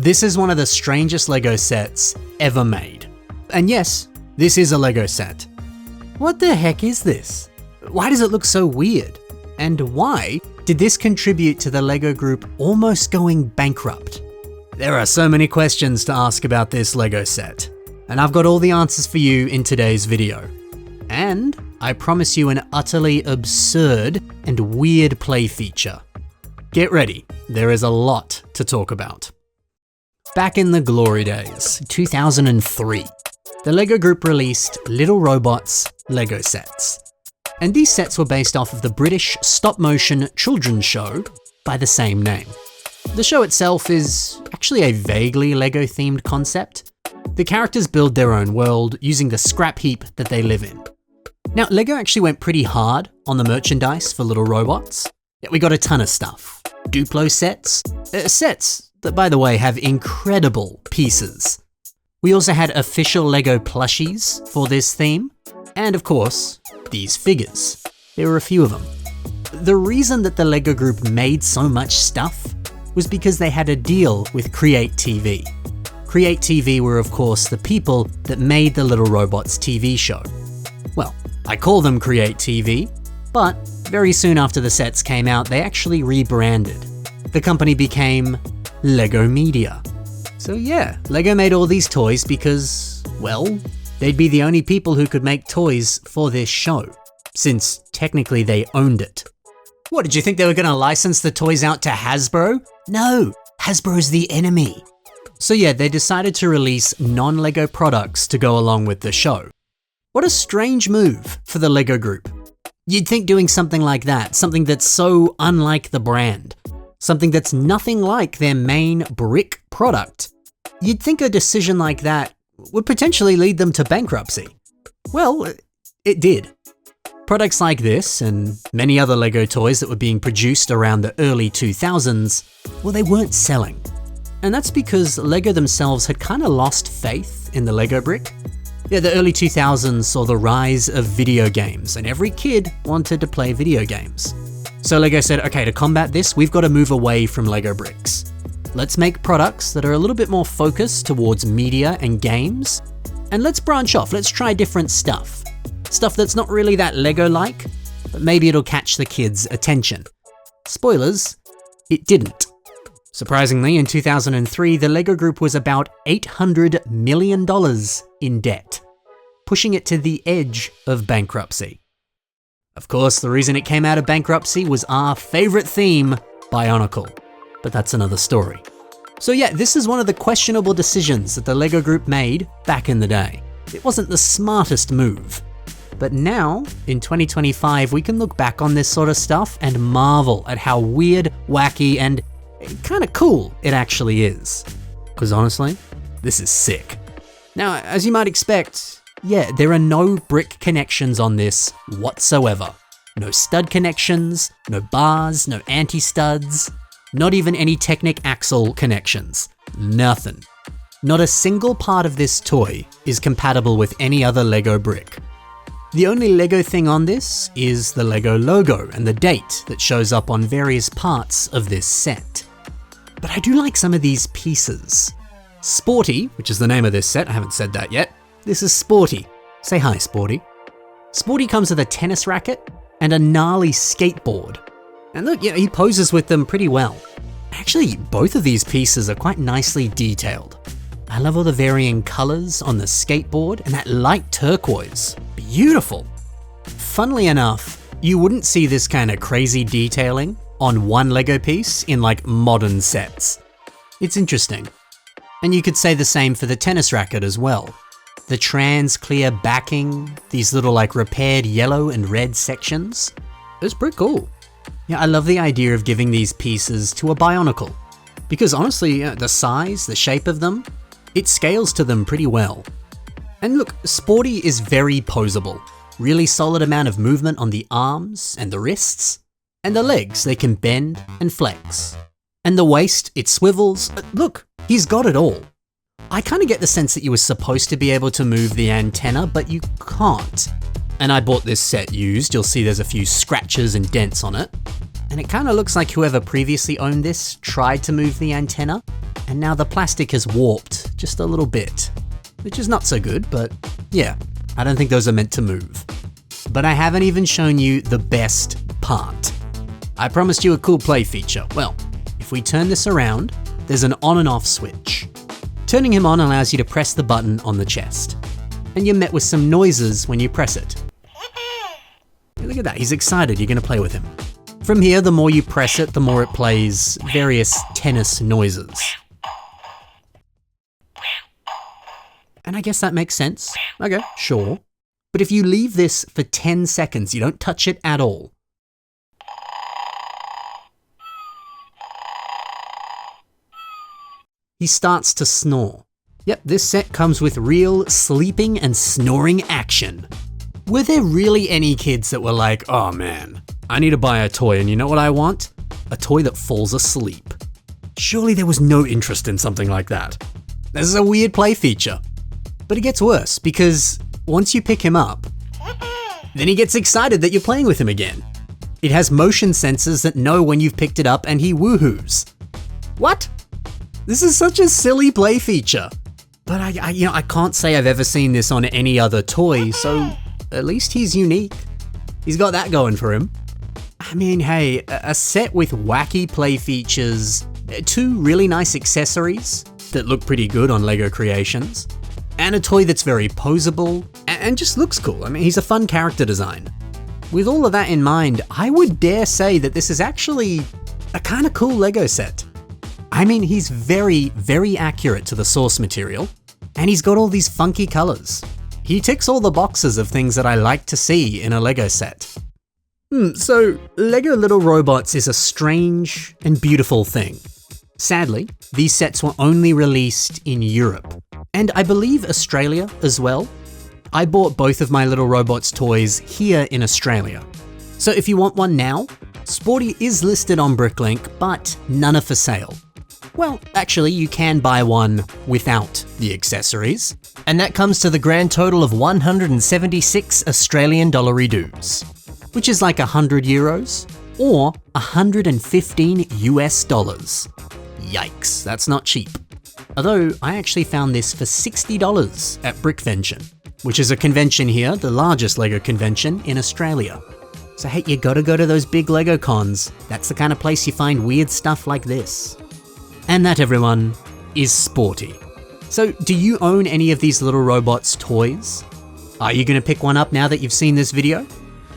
This is one of the strangest Lego sets ever made. And yes, this is a Lego set. What the heck is this? Why does it look so weird? And why did this contribute to the Lego group almost going bankrupt? There are so many questions to ask about this Lego set, and I've got all the answers for you in today's video. And I promise you an utterly absurd and weird play feature. Get ready, there is a lot to talk about. Back in the glory days, 2003, the Lego group released Little Robots Lego sets. And these sets were based off of the British stop-motion children's show by the same name. The show itself is actually a vaguely Lego-themed concept. The characters build their own world using the scrap heap that they live in. Now, Lego actually went pretty hard on the merchandise for Little Robots. Yeah, we got a ton of stuff. Duplo sets, sets that, by the way, have incredible pieces. We also had official Lego plushies for this theme, and of course, these figures. There were a few of them. The reason that the Lego group made so much stuff was because they had a deal with Create TV. Create TV were, of course, the people that made the Little Robots TV show. Well, I call them Create TV, but very soon after the sets came out, they actually rebranded. The company became Lego Media. So yeah, Lego made all these toys because, well, they'd be the only people who could make toys for this show, since technically they owned it. What, did you think they were going to license the toys out to Hasbro? No, Hasbro's the enemy. So yeah, they decided to release non-Lego products to go along with the show. What a strange move for the Lego group. You'd think doing something like that, something that's so unlike the brand, something that's nothing like their main brick product, you'd think a decision like that would potentially lead them to bankruptcy. Well, it did. Products like this, and many other Lego toys that were being produced around the early 2000s, well, they weren't selling. And that's because Lego themselves had kind of lost faith in the Lego brick. Yeah, the early 2000s saw the rise of video games, and every kid wanted to play video games. So Lego said, okay, to combat this, we've got to move away from Lego bricks. Let's make products that are a little bit more focused towards media and games, and let's branch off, let's try different stuff. Stuff that's not really that Lego-like, but maybe it'll catch the kids' attention. Spoilers, it didn't. Surprisingly, in 2003, the Lego group was about $800 million in debt, pushing it to the edge of bankruptcy. Of course, the reason it came out of bankruptcy was our favorite theme, Bionicle, but that's another story. So yeah, this is one of the questionable decisions that the Lego group made back in the day. It wasn't the smartest move. But now, in 2025, we can look back on this sort of stuff and marvel at how weird, wacky, and kind of cool it actually is. Because honestly, this is sick. Now, as you might expect, yeah, there are no brick connections on this whatsoever. No stud connections, no bars, no anti-studs, not even any Technic axle connections. Nothing. Not a single part of this toy is compatible with any other Lego brick. The only Lego thing on this is the Lego logo and the date that shows up on various parts of this set. But I do like some of these pieces. Sporty, which is the name of this set, I haven't said that yet. This is Sporty. Say hi, Sporty. Sporty comes with a tennis racket and a gnarly skateboard. And look, yeah, he poses with them pretty well. Actually, both of these pieces are quite nicely detailed. I love all the varying colors on the skateboard and that light turquoise. Beautiful. Funnily enough, you wouldn't see this kind of crazy detailing on one Lego piece in like modern sets. It's interesting. And you could say the same for the tennis racket as well. The trans clear backing, these little like repaired yellow and red sections. It's pretty cool. Yeah, I love the idea of giving these pieces to a Bionicle. Because honestly, the size, the shape of them, it scales to them pretty well. And look, Sporty is very posable. Really solid amount of movement on the arms and the wrists. And the legs, they can bend and flex. And the waist, it swivels. Look, he's got it all. I kind of get the sense that you were supposed to be able to move the antenna, but you can't. And I bought this set used. You'll see there's a few scratches and dents on it. And it kind of looks like whoever previously owned this tried to move the antenna, and now the plastic has warped just a little bit, which is not so good, but yeah, I don't think those are meant to move. But I haven't even shown you the best part. I promised you a cool play feature. Well, if we turn this around, there's an on and off switch. Turning him on allows you to press the button on the chest, and you're met with some noises when you press it. Look at that, he's excited, you're gonna play with him. From here, the more you press it, the more it plays various tennis noises. And I guess that makes sense. Okay, sure. But if you leave this for 10 seconds, you don't touch it at all, he starts to snore. Yep, this set comes with real sleeping and snoring action. Were there really any kids that were like, oh man, I need to buy a toy and you know what I want? A toy that falls asleep. Surely there was no interest in something like that. This is a weird play feature. But it gets worse because once you pick him up, then he gets excited that you're playing with him again. It has motion sensors that know when you've picked it up and he woohoos. What? This is such a silly play feature. But I can't say I've ever seen this on any other toy, so at least he's unique. He's got that going for him. I mean, hey, a set with wacky play features, 2 really nice accessories that look pretty good on LEGO Creations, and a toy that's very posable and just looks cool. I mean, he's a fun character design. With all of that in mind, I would dare say that this is actually a kind of cool LEGO set. I mean, he's very, very accurate to the source material, and he's got all these funky colors. He ticks all the boxes of things that I like to see in a LEGO set. So LEGO Little Robots is a strange and beautiful thing. Sadly, these sets were only released in Europe, and I believe Australia as well. I bought both of my Little Robots toys here in Australia. So if you want one now, Sporty is listed on Bricklink, but none are for sale. Well, actually, you can buy one without the accessories, and that comes to the grand total of 176 Australian dollary dues, which is like 100 euros or 115 US dollars. Yikes, that's not cheap. Although I actually found this for $60 at Brickvention, which is a convention here, the largest LEGO convention in Australia. So hey, you gotta go to those big LEGO cons. That's the kind of place you find weird stuff like this. And that, everyone, is Sporty. So do you own any of these Little Robots toys? Are you gonna pick one up now that you've seen this video?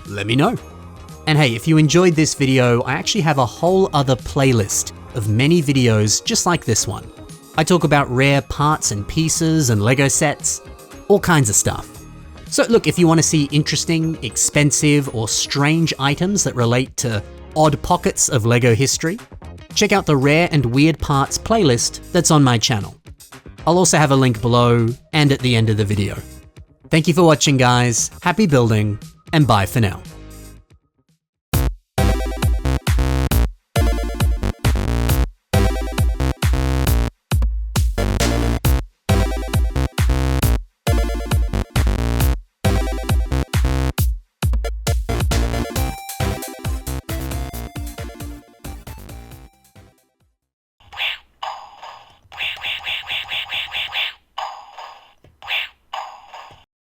Let me know. And hey, if you enjoyed this video, I actually have a whole other playlist of many videos just like this one. I talk about rare parts and pieces and LEGO sets, all kinds of stuff. So look, if you want to see interesting, expensive, or strange items that relate to odd pockets of LEGO history, check out the Rare and Weird Parts playlist that's on my channel. I'll also have a link below and at the end of the video. Thank you for watching, guys. Happy building, and bye for now.